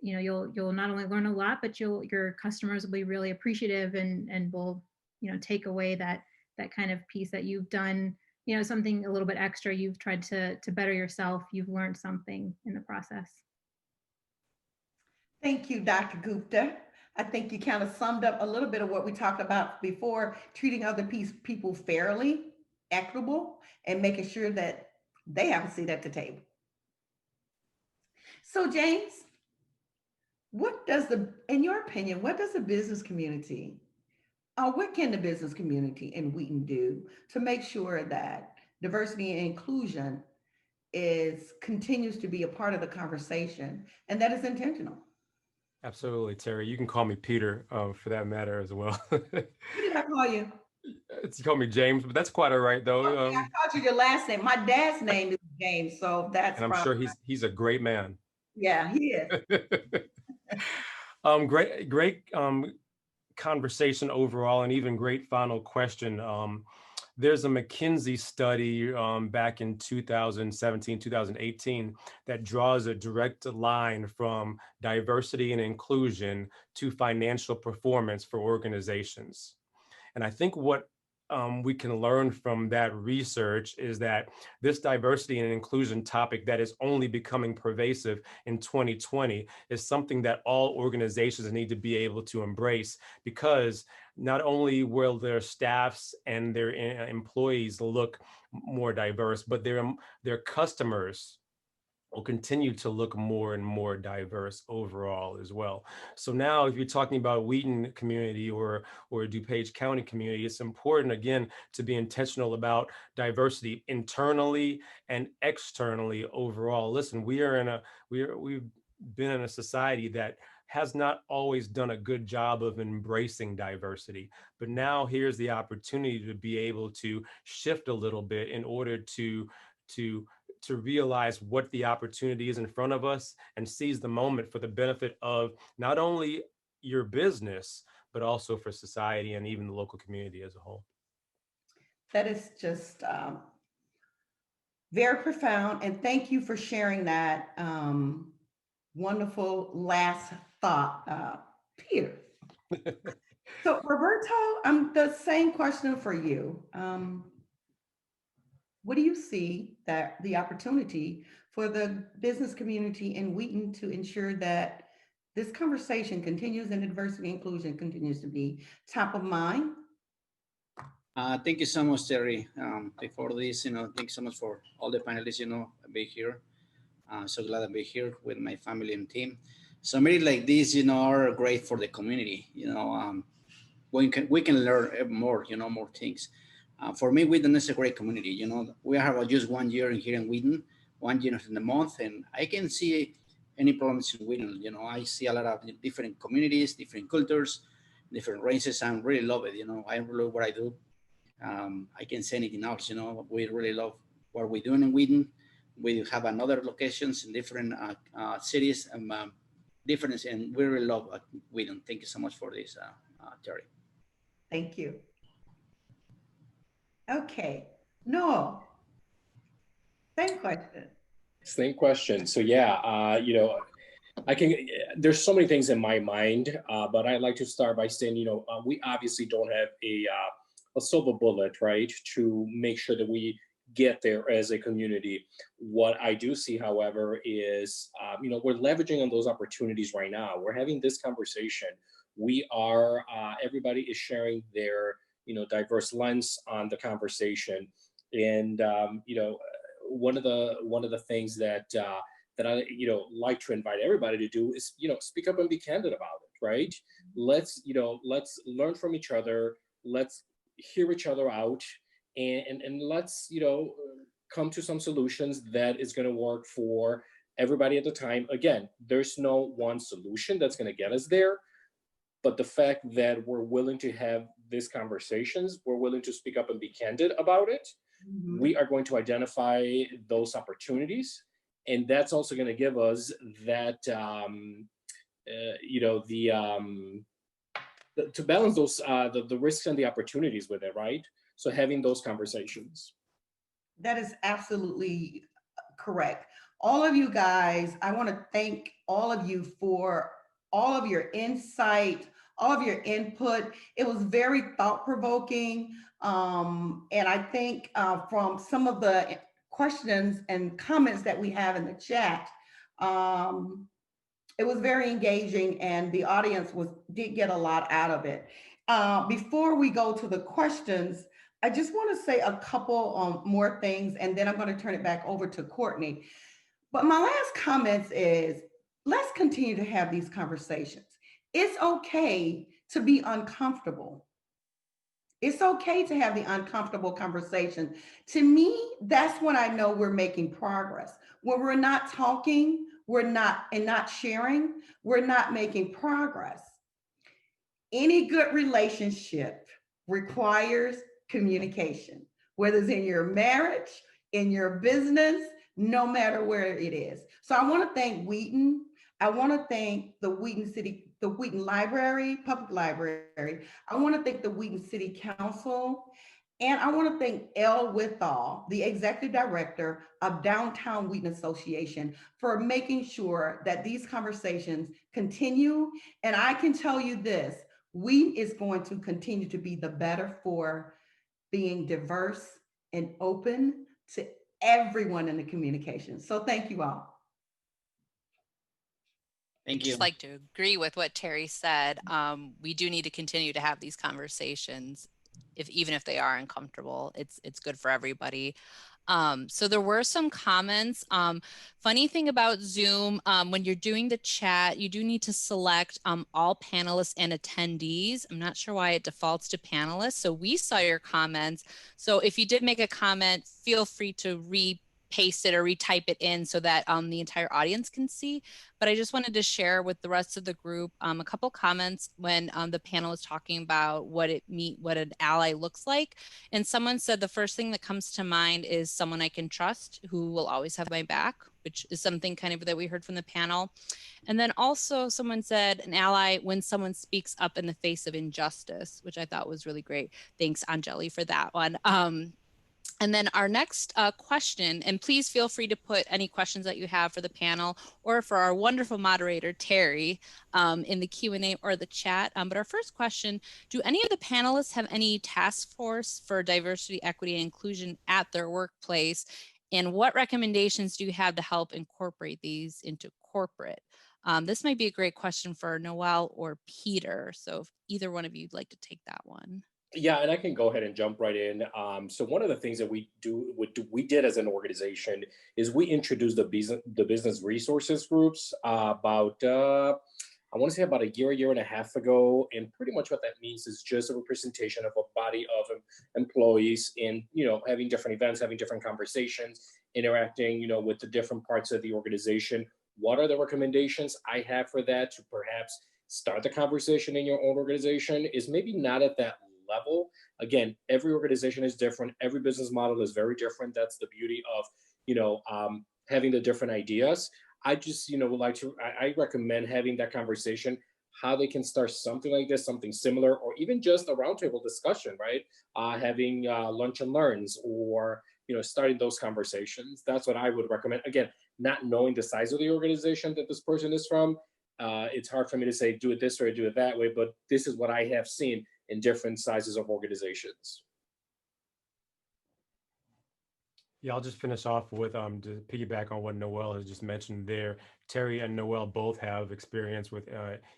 Speaker 3: you know, you'll not only learn a lot, but your customers will be really appreciative and will, you know, take away that that kind of piece that you've done, you know, something a little bit extra, you've tried to better yourself, you've learned something in the process.
Speaker 2: Thank you, Dr. Gupta. I think you kind of summed up a little bit of what we talked about before, treating other people fairly, equitable, and making sure that they have a seat at the table. So James, in your opinion, what does the business community, what can the business community in Wheaton do to make sure that diversity and inclusion continues to be a part of the conversation and that is intentional?
Speaker 6: Absolutely, Terry. You can call me Peter for that matter as well.
Speaker 2: What did I call you?
Speaker 6: You call me James, but that's quite all right though.
Speaker 2: Okay, I called you your last name. My dad's name is James, so that's.
Speaker 6: And I'm sure he's a great man.
Speaker 2: Yeah, he is.
Speaker 6: Great conversation overall, and even great final question. There's a McKinsey study back in 2017, 2018 that draws a direct line from diversity and inclusion to financial performance for organizations. And I think what we can learn from that research is that this diversity and inclusion topic that is only becoming pervasive in 2020 is something that all organizations need to be able to embrace, because not only will their staffs and their employees look more diverse, but their customers will continue to look more and more diverse overall as well. So now if you're talking about Wheaton community or DuPage County community, it's important again to be intentional about diversity internally and externally overall. Listen, we've been in a society that has not always done a good job of embracing diversity, but now here's the opportunity to be able to shift a little bit in order to realize what the opportunity is in front of us and seize the moment for the benefit of not only your business, but also for society and even the local community as a whole.
Speaker 2: That is just very profound. And thank you for sharing that wonderful last thought, Peter. So Roberto, the same question for you. What do you see that the opportunity for the business community in Wheaton to ensure that this conversation continues and diversity and inclusion continues to be top of mind?
Speaker 4: Thank you so much, Terry. Before this, thank you so much for all the panelists, being here. So glad to be here with my family and team. So meetings like this, are great for the community. We can learn more, more things. For me, Wheaton is a great community. We have just 1 year here in Wheaton, 1 year in the month, and I can see any problems in Wheaton. I see a lot of different communities, different cultures, different races, and really love it. I really love what I do. I can't say anything else. We really love what we're doing in Wheaton. We have another locations in different cities and different, and we really love Wheaton. Thank you so much for this, Terry.
Speaker 2: Thank you. Okay, Noel, same question.
Speaker 5: Same question. So yeah, there's so many things in my mind, but I'd like to start by saying, we obviously don't have a silver bullet, right, to make sure that we get there as a community. What I do see, however, is, we're leveraging on those opportunities right now. We're having this conversation. We are, everybody is sharing their, diverse lens on the conversation. And, one of the things that I, like to invite everybody to do is, speak up and be candid about it, right? Let's learn from each other. Let's hear each other out, and let's, come to some solutions that is going to work for everybody at the time. Again, there's no one solution that's going to get us there, but the fact that we're willing to have these conversations, we're willing to speak up and be candid about it, we are going to identify those opportunities. And that's also going to give us that, to balance those, the risks and the opportunities with it, right? So having those conversations.
Speaker 2: That is absolutely correct. All of you guys, I want to thank all of you for all of your insight, all of your input. It was very thought-provoking. And I think from some of the questions and comments that we have in the chat, it was very engaging, and the audience did get a lot out of it. Before we go to the questions, I just want to say a couple more things, and then I'm going to turn it back over to Courtney. But my last comments is, let's continue to have these conversations. It's okay to be uncomfortable. It's okay to have the uncomfortable conversation. To me, that's when I know we're making progress. When we're not talking, we're not sharing, we're not making progress. Any good relationship requires communication, whether it's in your marriage, in your business, no matter where it is. So I want to thank Wheaton. I want to thank the Wheaton Library, Public Library. I want to thank the Wheaton City Council. And I want to thank Elle Withall, the Executive Director of Downtown Wheaton Association, for making sure that these conversations continue. And I can tell you this, Wheaton is going to continue to be the better for being diverse and open to everyone in the communication. So thank you all.
Speaker 4: Thank you.
Speaker 7: I'd just like to agree with what Terrie said. We do need to continue to have these conversations, even if they are uncomfortable. It's good for everybody. So there were some comments. Funny thing about Zoom, when you're doing the chat, you do need to select all panelists and attendees. I'm not sure why it defaults to panelists. So we saw your comments. So if you did make a comment, feel free to paste it or retype it in so that the entire audience can see. But I just wanted to share with the rest of the group a couple comments when the panel was talking about what an ally looks like. And someone said the first thing that comes to mind is someone I can trust who will always have my back, which is something kind of that we heard from the panel. And then also someone said an ally when someone speaks up in the face of injustice, which I thought was really great. Thanks, Anjali, for that one. And then our next question, and please feel free to put any questions that you have for the panel or for our wonderful moderator, Terrie, in the Q&A or the chat. But our first question, do any of the panelists have any task force for diversity, equity, and inclusion at their workplace? And what recommendations do you have to help incorporate these into corporate? This might be a great question for Noel or Peter. So if either one of you would like to take that one.
Speaker 5: Yeah, and I can go ahead and jump right in. So one of the things that we did as an organization is we introduced the business resources groups about I want to say about a year and a half ago. And pretty much what that means is just a representation of a body of employees in, having different events, having different conversations, interacting, with the different parts of the organization. What are the recommendations I have for that to perhaps start the conversation in your own organization? Is maybe not at that level. Again, every organization is different. Every business model is very different. That's the beauty of, having the different ideas. I just, would like to, I recommend having that conversation, how they can start something like this, something similar, or even just a roundtable discussion, right? Having lunch and learns, or, starting those conversations. That's what I would recommend. Again, not knowing the size of the organization that this person is from, it's hard for me to say, do it this way or do it that way, but this is what I have seen in different sizes of organizations.
Speaker 6: Yeah, I'll just finish off with to piggyback on what Noel has just mentioned there. Terrie and Noel both have experience with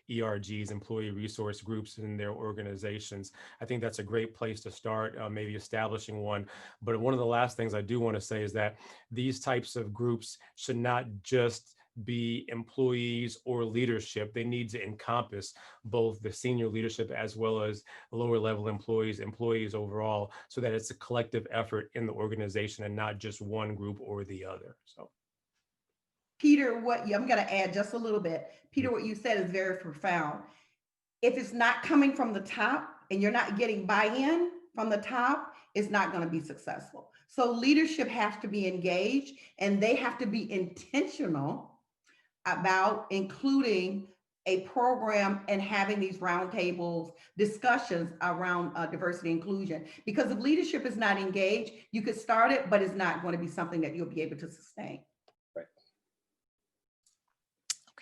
Speaker 6: ERGs, employee resource groups, in their organizations. I think that's a great place to start, maybe establishing one. But one of the last things I do want to say is that these types of groups should not just be employees or leadership. They need to encompass both the senior leadership as well as lower level employees overall, so that it's a collective effort in the organization and not just one group or the other. So
Speaker 2: Peter, I'm going to add just a little bit. Peter, what you said is very profound. If it's not coming from the top and you're not getting buy-in from the top, it's not going to be successful. So leadership has to be engaged, and they have to be intentional about including a program and having these roundtables, discussions around diversity inclusion. Because if leadership is not engaged, you could start it, but it's not going to be something that you'll be able to sustain.
Speaker 5: Right.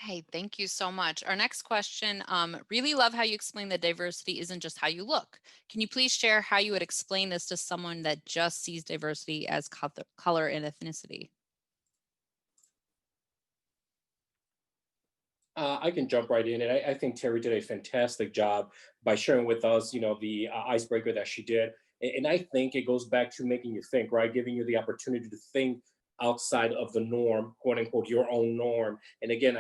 Speaker 7: Okay, thank you so much. Our next question, really love how you explain that diversity isn't just how you look. Can you please share how you would explain this to someone that just sees diversity as color and ethnicity?
Speaker 5: I can jump right in, and I think Terrie did a fantastic job by sharing with us, the icebreaker that she did. And I think it goes back to making you think, right? Giving you the opportunity to think outside of the norm, quote unquote, your own norm. And again,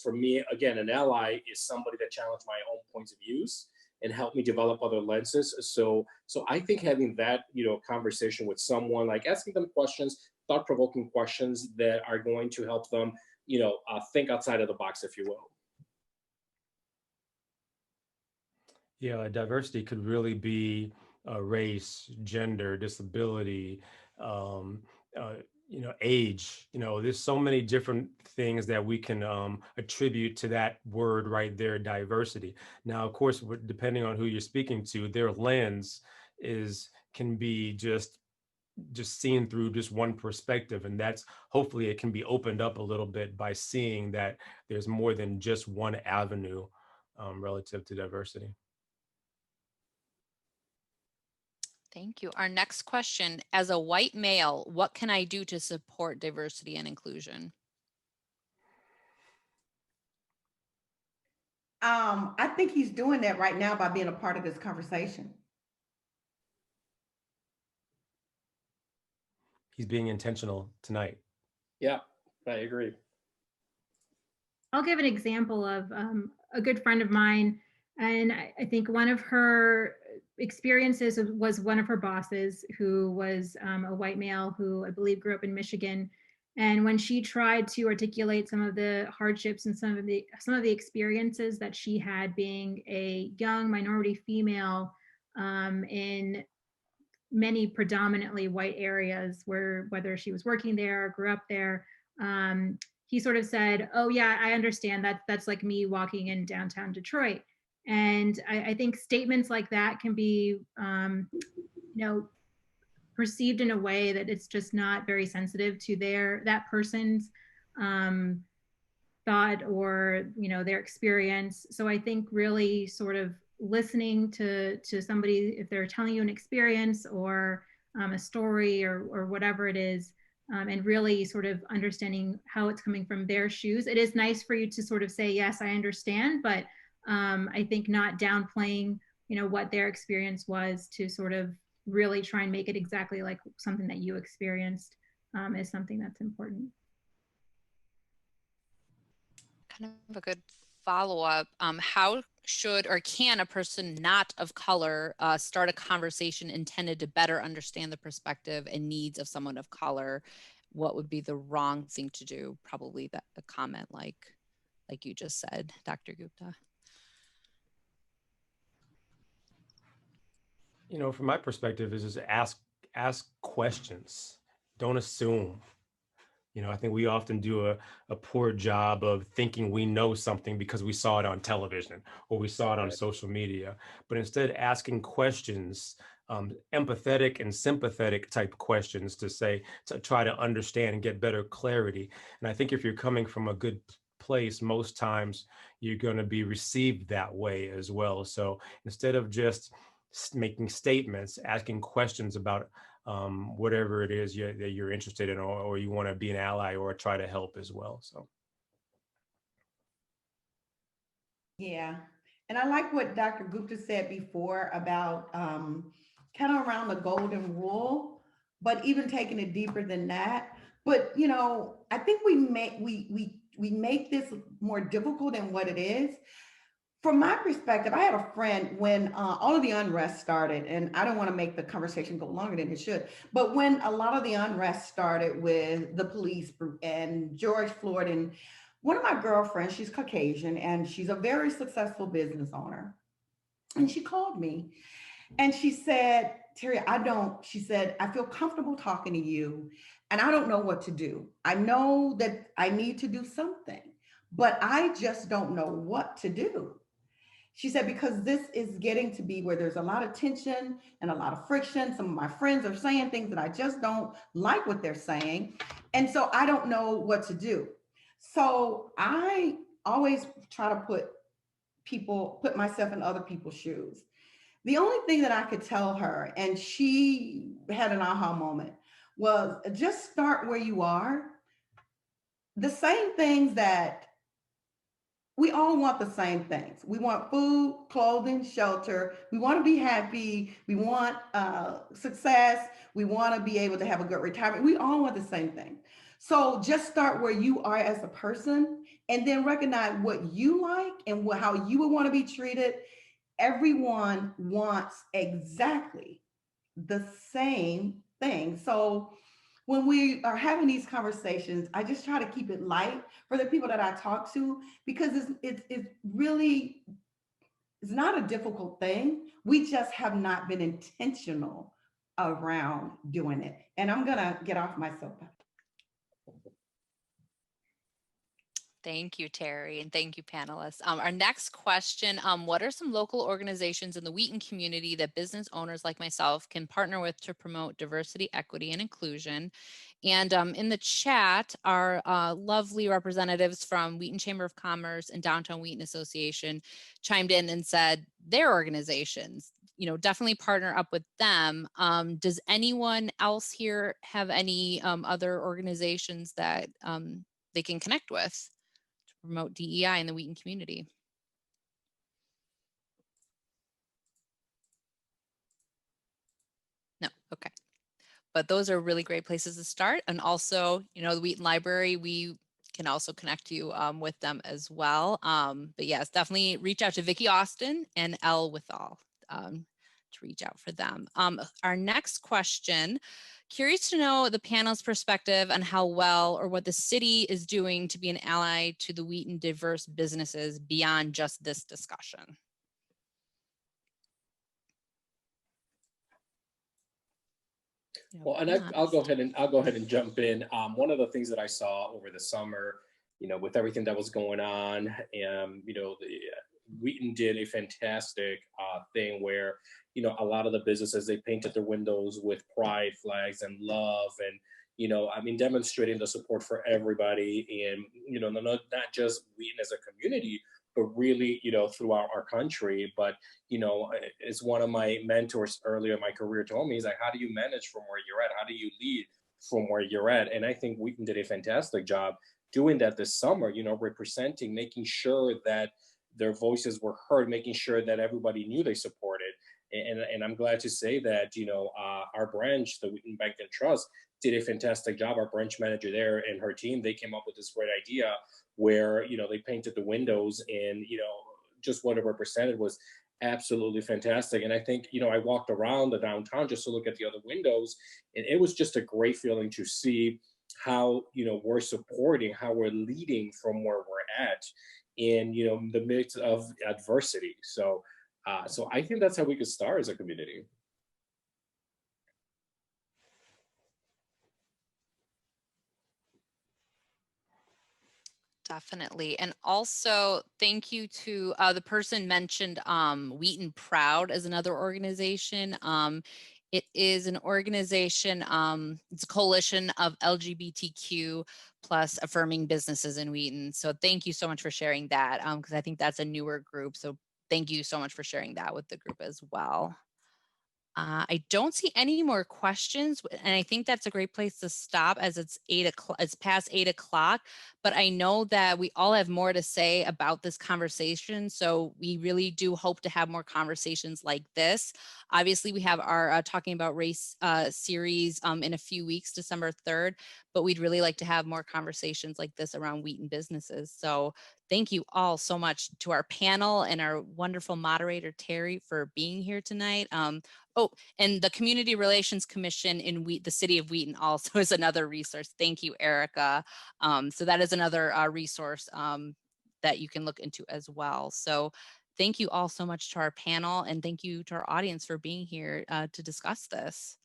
Speaker 5: for me, again, an ally is somebody that challenged my own points of views and helped me develop other lenses. So I think having that, conversation with someone, like asking them questions, thought-provoking questions that are going to help them think outside of the box, if you will.
Speaker 6: Yeah, diversity could really be race, gender, disability, um, age. There's so many different things that we can attribute to that word right there, diversity. Now, of course, depending on who you're speaking to, their lens can be just seen through just one perspective, and that's hopefully it can be opened up a little bit by seeing that there's more than just one avenue relative to diversity.
Speaker 7: Thank you. Our next question, as a white male, what can I do to support diversity and inclusion?
Speaker 2: I think he's doing that right now by being a part of this conversation.
Speaker 6: He's being intentional tonight.
Speaker 5: Yeah, I agree.
Speaker 3: I'll give an example of a good friend of mine. And I think one of her experiences was one of her bosses who was a white male who I believe grew up in Michigan. And when she tried to articulate some of the hardships and some of the experiences that she had being a young minority female in many predominantly white areas, whether she was working there or grew up there, he sort of said, "Oh yeah, I understand that. That's like me walking in downtown Detroit." And I think statements like that can be, perceived in a way that it's just not very sensitive to that person's thought or their experience. So I think really sort of listening to somebody if they're telling you an experience or a story or whatever it is, and really sort of understanding how it's coming from their shoes. It is nice for you to sort of say, yes, I understand, but I think not downplaying, what their experience was to sort of really try and make it exactly like something that you experienced is something that's important.
Speaker 7: Kind of a good follow-up. How should or can a person not of color start a conversation intended to better understand the perspective and needs of someone of color? What would be the wrong thing to do? Probably a comment like you just said, Dr. Gupta.
Speaker 6: From my perspective, is just ask questions. Don't assume. I think we often do a poor job of thinking we know something because we saw it on television or we saw it on social media, but instead asking questions, empathetic and sympathetic type questions to try to understand and get better clarity. And I think if you're coming from a good place, most times you're going to be received that way as well. So instead of just making statements, asking questions about whatever it is that you're interested in, or you want to be an ally or try to help as well. So.
Speaker 2: Yeah. And I like what Dr. Gupta said before about kind of around the golden rule, but even taking it deeper than that. But, I think we make this more difficult than what it is. From my perspective, I had a friend when all of the unrest started, and I don't want to make the conversation go longer than it should, but when a lot of the unrest started with the police and George Floyd, and one of my girlfriends, she's Caucasian, and she's a very successful business owner. And she called me and she said, "Terrie, she said, I feel comfortable talking to you and I don't know what to do. I know that I need to do something, but I just don't know what to do." She said, because this is getting to be where there's a lot of tension and a lot of friction. Some of my friends are saying things that I just don't like what they're saying. And so I don't know what to do. So I always try to put myself in other people's shoes. The only thing that I could tell her, and she had an aha moment, was just start where you are. The same things that we all want, the same things. We want food, clothing, shelter. We want to be happy. We want success. We want to be able to have a good retirement. We all want the same thing. So just start where you are as a person, and then recognize what you like and how you would want to be treated. Everyone wants exactly the same thing. So when we are having these conversations, I just try to keep it light for the people that I talk to, because it's really, it's not a difficult thing. We just have not been intentional around doing it. And I'm gonna get off my soapbox.
Speaker 7: Thank you, Terrie, and thank you, panelists. Our next question, what are some local organizations in the Wheaton community that business owners like myself can partner with to promote diversity, equity, and inclusion? And in the chat, our lovely representatives from Wheaton Chamber of Commerce and Downtown Wheaton Association chimed in and said their organizations, definitely partner up with them. Does anyone else here have any other organizations that they can connect with to promote DEI in the Wheaton community? No, okay. But those are really great places to start. And also, the Wheaton Library, we can also connect you with them as well. But yes, definitely reach out to Vicki Austin and Elle Withall to reach out for them. Our next question, curious to know the panel's perspective on how well or what the city is doing to be an ally to the Wheaton diverse businesses beyond just this discussion.
Speaker 5: Well, and I'll go ahead and jump in. One of the things that I saw over the summer, with everything that was going on, Wheaton did a fantastic thing where, a lot of the businesses, they painted their windows with pride flags and love, and demonstrating the support for everybody, and not just Wheaton as a community, but really, throughout our country. But, as one of my mentors earlier in my career told me, he's like, how do you manage from where you're at? How do you lead from where you're at? And I think Wheaton did a fantastic job doing that this summer, representing, making sure that their voices were heard, making sure that everybody knew they supported. And I'm glad to say that, our branch, the Wheaton Bank and Trust, did a fantastic job. Our branch manager there and her team, they came up with this great idea where, they painted the windows, and, just what it represented was absolutely fantastic. And I think, I walked around the downtown just to look at the other windows, and it was just a great feeling to see how, we're supporting, how we're leading from where we're at in, the midst of adversity. So I think that's how we could start as a community.
Speaker 7: Definitely. And also thank you to the person mentioned Wheaton Proud as another organization. It is an organization, it's a coalition of LGBTQ plus affirming businesses in Wheaton. So thank you so much for sharing that, because I think that's a newer group. So thank you so much for sharing that with the group as well. I don't see any more questions, and I think that's a great place to stop as it's 8 o'clock. It's past 8 o'clock, but I know that we all have more to say about this conversation. So we really do hope to have more conversations like this. Obviously, we have our Talking About Race series in a few weeks, December 3rd, but we'd really like to have more conversations like this around Wheaton businesses. So thank you all so much to our panel and our wonderful moderator, Terrie, for being here tonight. Oh, and the Community Relations Commission in the city of Wheaton also is another resource. Thank you, Erica. So that is another resource that you can look into as well. So thank you all so much to our panel, and thank you to our audience for being here to discuss this.